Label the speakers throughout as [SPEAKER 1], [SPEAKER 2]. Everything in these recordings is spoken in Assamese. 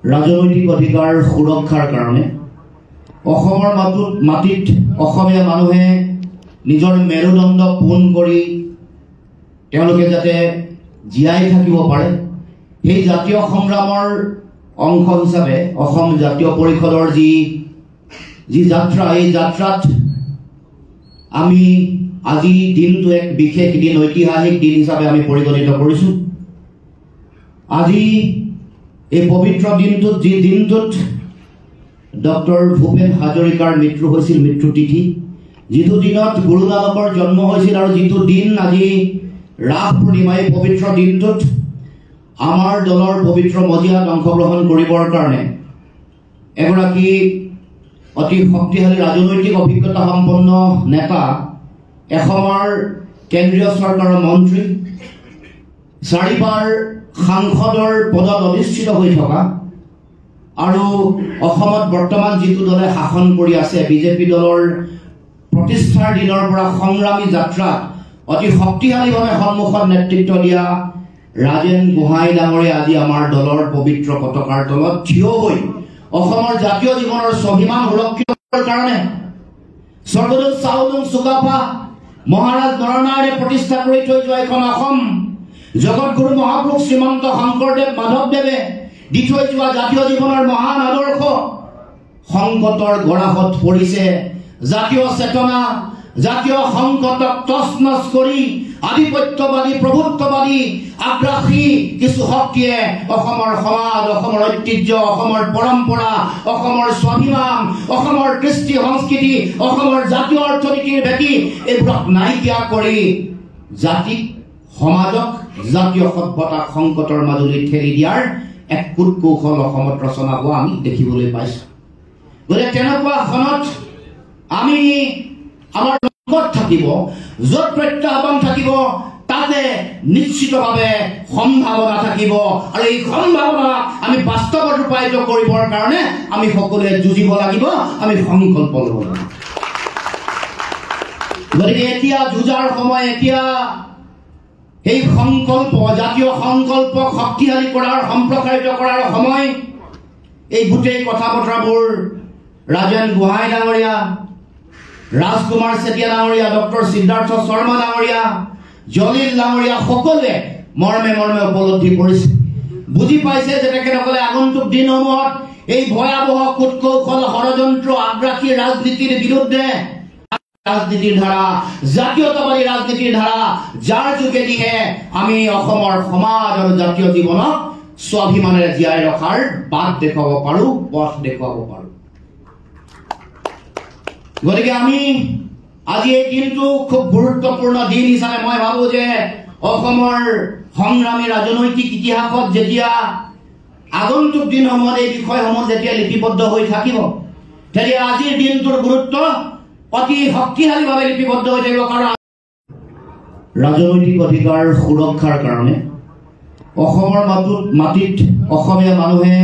[SPEAKER 1] ৰাজনৈতিক অধিকাৰ সুৰক্ষাৰ কাৰণে অসমৰ মাটিত অসমীয়া মানুহে নিজৰ মেৰুদণ্ড পোন কৰি তেওঁলোকে যাতে জীয়াই থাকিব পাৰে সেই জাতীয় সংগ্ৰামৰ অংশ হিচাপে অসম জাতীয় পৰিষদৰ যি যাত্ৰা এই যাত্ৰাত আমি আজি দিনটো এক বিশেষ দিন ঐতিহাসিক দিন হিচাপে আমি পৰিগণিত কৰিছোঁ। আজি এই পবিত্ৰ দিনটোত যি দিনটোত ডক্টৰ ভূপেন হাজৰিকাৰ মৃত্যু হৈছিল, মৃত্যু তিথি, যিটো দিনত গুৰু নানকৰ জন্ম হৈছিল আৰু যিটো দিন আজি ৰাস পূৰ্ণিমা, এই পবিত্ৰ দিনটোত আমাৰ দলৰ পবিত্ৰ মজিয়াত অংশগ্ৰহণ কৰিবৰ কাৰণে এগৰাকী অতি শক্তিশালী ৰাজনৈতিক অভিজ্ঞতা সম্পন্ন নেতা, এসময়ৰ কেন্দ্ৰীয় চৰকাৰৰ মন্ত্ৰী, 4বাৰ সাংসদৰ পদত অধিষ্ঠিত হৈ থকা আৰু অসমত বৰ্তমান যিটো দলে শাসন কৰি আছে বিজেপি দলৰ প্ৰতিষ্ঠাৰ দিনৰ পৰা সংগ্ৰামী যাত্ৰাত অতি শক্তিশালীভাৱে সন্মুখত নেতৃত্ব দিয়া ৰাজেন গোহাঁই ডাঙৰীয়া আজি আমাৰ দলৰ পবিত্ৰ পতাকাৰ তলত থিয় হৈ অসমৰ জাতীয় জীৱনৰ স্বাভিমান সুৰক্ষিত কৰাৰ কাৰণে স্বৰ্গদেউ চাওলুং চুকাফা মহাৰাজ নৰনাৰায়ণে প্ৰতিষ্ঠা কৰি থৈ যোৱা এখন অসম, জগতগুৰু মহাপুৰুষ শ্ৰীমন্ত শংকৰদেৱ মাধৱদেৱে দি থৈ যোৱা জাতীয় জীৱনৰ মহান আদৰ্শ সংকটৰ গৰাহত পৰিছে। জাতীয় চেতনা, জাতীয় সংকটক তছনছ কৰি আধিপত্যবাদী প্ৰভুত্ববাদী আগ্ৰাসী কিছু শক্তিয়ে অসমৰ সমাজ, অসমৰ ঐতিহ্য, অসমৰ পৰম্পৰা, অসমৰ স্বাভিমান, অসমৰ কৃষ্টি সংস্কৃতি, অসমৰ জাতীয় অৰ্থনীতিৰ ভেটি এইবোৰক নাইকিয়া কৰি জাতিক সমাজক জাতীয় সভ্যতাক সংকটৰ মাজলৈ ঠেলি দিয়াৰ এক কূটকৌশল অসমত ৰচনা হোৱা আমি দেখিবলৈ পাইছোঁ। গতিকে তেনেকুৱা খনত আমি আমাৰ লগত থাকিব, য'ত প্ৰত্যাহ্বান থাকিব তাতে নিশ্চিতভাৱে সম্ভাৱনা থাকিব আৰু এই সম্ভাৱনা আমি বাস্তৱত ৰূপায়িত কৰিবৰ কাৰণে আমি সকলোৱে যুঁজিব লাগিব, আমি সংকল্প ল'ব লাগিব। গতিকে এতিয়া যুঁজাৰ সময়, এতিয়া এই সংকল্প, জাতীয় সংকল্পক শক্তিশালী কৰাৰ, সম্প্ৰসাৰিত কৰাৰ সময়। এই গোটেই কথা বতৰাবোৰ ৰাজেন গোহাঁই ডাঙৰীয়া, ৰাজকুমাৰ চেতিয়া ডাঙৰীয়া, ডক্টৰ সিদ্ধাৰ্থ শৰ্মা ডাঙৰীয়া, জলিল ডাঙৰীয়া সকলোৱে মৰ্মে মৰ্মে উপলব্ধি কৰিছে, বুজি পাইছে যে তেখেতসকলে আগন্তুক দিনসমূহত এই ভয়াৱহ কূটকৌশল, ষড়যন্ত্ৰ, আগ্ৰাসী ৰাজনীতিৰ বিৰুদ্ধে ৰাজনীতিৰ ধাৰা, জাতীয়তাবাদী ৰাজনীতিৰ ধাৰা, যাৰ যোগেদিহে আমি অসমৰ সমাজ আৰু জাতীয় জীৱনক স্বাভিমানেৰে জীয়াই ৰখাৰ বাট দেখুৱাব পাৰোঁ, পথ দেখুৱাব পাৰোঁ। গতিকে আমি আজি এই দিনটো খুব গুৰুত্বপূৰ্ণ দিন হিচাপে মই ভাবোঁ যে অসমৰ সংগ্ৰামী ৰাজনৈতিক ইতিহাসত যেতিয়া আগন্তুক দিনসমূহত এই বিষয়সমূহ যেতিয়া লিপিবদ্ধ হৈ থাকিব, তেতিয়া আজিৰ দিনটোৰ গুৰুত্ব অতি শক্তিশালীভাৱে লিপিবদ্ধ হৈ থাকিব। কাৰণ ৰাজনৈতিক অধিকাৰ সুৰক্ষাৰ কাৰণে অসমৰ মাটিত অসমীয়া মানুহে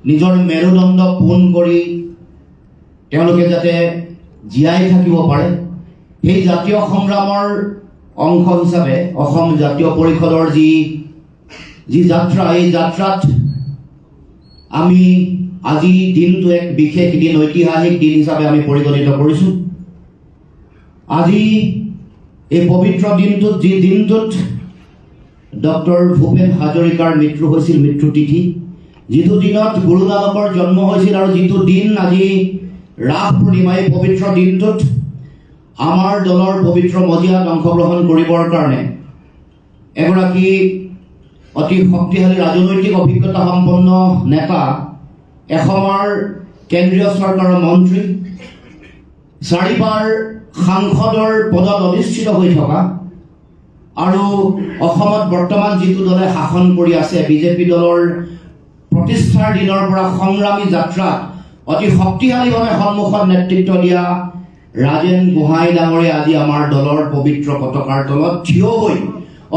[SPEAKER 1] নিজৰ মেৰুদণ্ড পোন কৰি তেওঁলোকে যাতে জীয়াই থাকিব পাৰে সেই জাতীয় সংগ্ৰামৰ অংশ হিচাপে অসম জাতীয় পৰিষদৰ যি যাত্ৰা, এই যাত্ৰাত আমি আজি দিনটো এক বিশেষ দিন, ঐতিহাসিক দিন হিচাপে আমি পৰিগণিত কৰিছোঁ। আজি এই পবিত্ৰ দিনটোত যি দিনটোত ডক্টৰ ভূপেন হাজৰিকাৰ মৃত্যু হৈছিল, মৃত্যু তিথি, যিটো দিনত গুৰু নানকৰ জন্ম হৈছিল আৰু যিটো দিন আজি ৰাস পূৰ্ণিমা, এই পবিত্ৰ দিনটোত আমাৰ দলৰ পবিত্ৰ মজিয়াত অংশগ্ৰহণ কৰিবৰ কাৰণে এগৰাকী অতি শক্তিশালী ৰাজনৈতিক অভিজ্ঞতা সম্পন্ন নেতা, এসময়ৰ কেন্দ্ৰীয় চৰকাৰৰ মন্ত্ৰী, 4বাৰ সাংসদৰ পদত অধিষ্ঠিত হৈ থকা আৰু অসমত বৰ্তমান যিটো দলে শাসন কৰি আছে বিজেপি দলৰ প্ৰতিষ্ঠাৰ দিনৰ পৰা সংগ্ৰামী যাত্ৰাত অতি শক্তিশালীভাৱে সন্মুখত নেতৃত্ব দিয়া ৰাজেন গোহাঁই ডাঙৰীয়া আজি আমাৰ দলৰ পবিত্ৰ পতাকাৰ তলত থিয় হৈ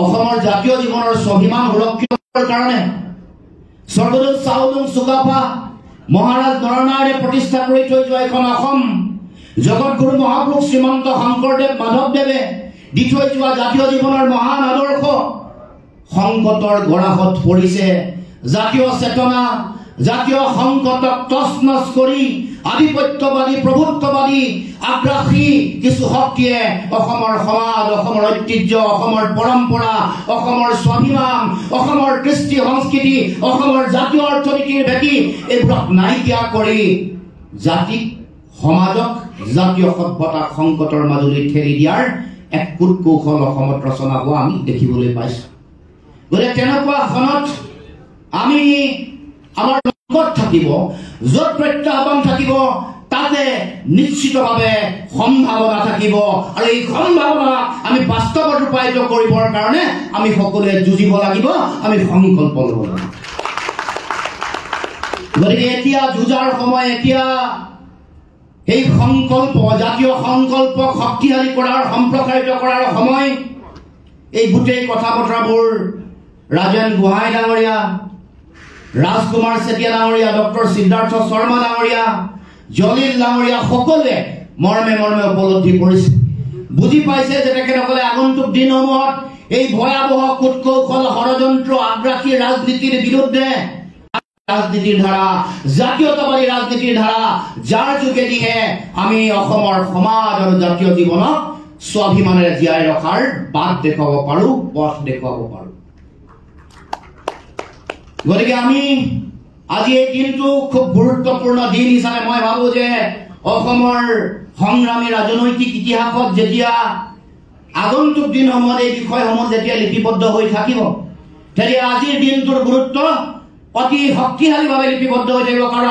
[SPEAKER 1] অসমৰ জাতীয় জীৱনৰ স্বাভিমান সুৰক্ষিত কৰাৰ কাৰণে স্বৰ্গদেউ চাওলুং চুকাফা মহাৰাজ নৰনাৰায়ণে প্ৰতিষ্ঠা কৰি থৈ যোৱা এখন অসম, জগতগুৰু মহাপুৰুষ শ্ৰীমন্ত শংকৰদেৱ মাধৱদেৱে দি থৈ যোৱা জাতীয় জীৱনৰ মহান আদৰ্শ সংকটৰ গৰাহত পৰিছে। জাতীয় চেতনা, জাতীয় সংকটক তছনছ কৰি আধিপত্যবাদী প্ৰভুত্ববাদী আগ্ৰাসী কিছু শক্তিয়ে অসমৰ সমাজ, অসমৰ ঐতিহ্য, অসমৰ পৰম্পৰা, অসমৰ স্বাভিমান, অসমৰ কৃষ্টি সংস্কৃতি, অসমৰ জাতীয় অৰ্থনীতিৰ ভেটি এইবোৰক নাইকিয়া কৰি জাতিক সমাজক জাতীয় সভ্যতাক সংকটৰ মাজলৈ ঠেলি দিয়াৰ এক কূটকৌশল অসমত ৰচনা হোৱা আমি দেখিবলৈ পাইছোঁ। গতিকে তেনেকুৱা খনত আমি আমাৰ লগত থাকিব, য'ত প্ৰত্যাহ্বান থাকিব তাতে নিশ্চিতভাৱে সম্ভাৱনা থাকিব, আৰু এই সম্ভাৱনা আমি বাস্তৱত ৰূপায়িত কৰিবৰ কাৰণে আমি সকলোৱে যুঁজিব লাগিব, আমি সংকল্প ল'ব লাগিব। গতিকে এতিয়া যুঁজাৰ সময়, এতিয়া এই সংকল্প, জাতীয় সংকল্পক শক্তিশালী কৰাৰ, সম্প্ৰসাৰিত কৰাৰ সময়। এই গোটেই কথা বতৰাবোৰ ৰাজেন গোহাঁই ডাঙৰীয়া, ৰাজকুমাৰ চেতিয়া ডাঙৰীয়া, ডক্টৰ সিদ্ধাৰ্থ শৰ্মা ডাঙৰীয়া, জলিল ডাঙৰীয়া সকলোৱে মৰ্মে মৰ্মে উপলব্ধি কৰিছে, বুজি পাইছে যে তেখেতসকলে আগন্তুক দিনসমূহত এই ভয়াৱহ কূটকৌশল, ষড়যন্ত্ৰ, আগ্ৰাসী ৰাজনীতিৰ বিৰুদ্ধে ৰাজনীতিৰ ধাৰা, জাতীয়তাবাদী ৰাজনীতিৰ ধাৰা, যাৰ যোগেদিহে আমি অসমৰ সমাজ আৰু জাতীয় জীৱনক স্বাভিমানেৰে জীয়াই ৰখাৰ বাট দেখুৱাব পাৰোঁ, পথ দেখুৱাব পাৰোঁ। গতিকে আমি আজি এই দিনটো খুব গুৰুত্বপূৰ্ণ দিন হিচাপে মই ভাবোঁ যে অসমৰ সংগ্ৰামী ৰাজনৈতিক ইতিহাসত যেতিয়া আগন্তুক দিনসমূহত এই বিষয়সমূহ যেতিয়া লিপিবদ্ধ হৈ থাকিব, তেতিয়া আজিৰ দিনটোৰ গুৰুত্ব অতি শক্তিশালীভাৱে লিপিবদ্ধ হৈ থাকিব। কাৰণ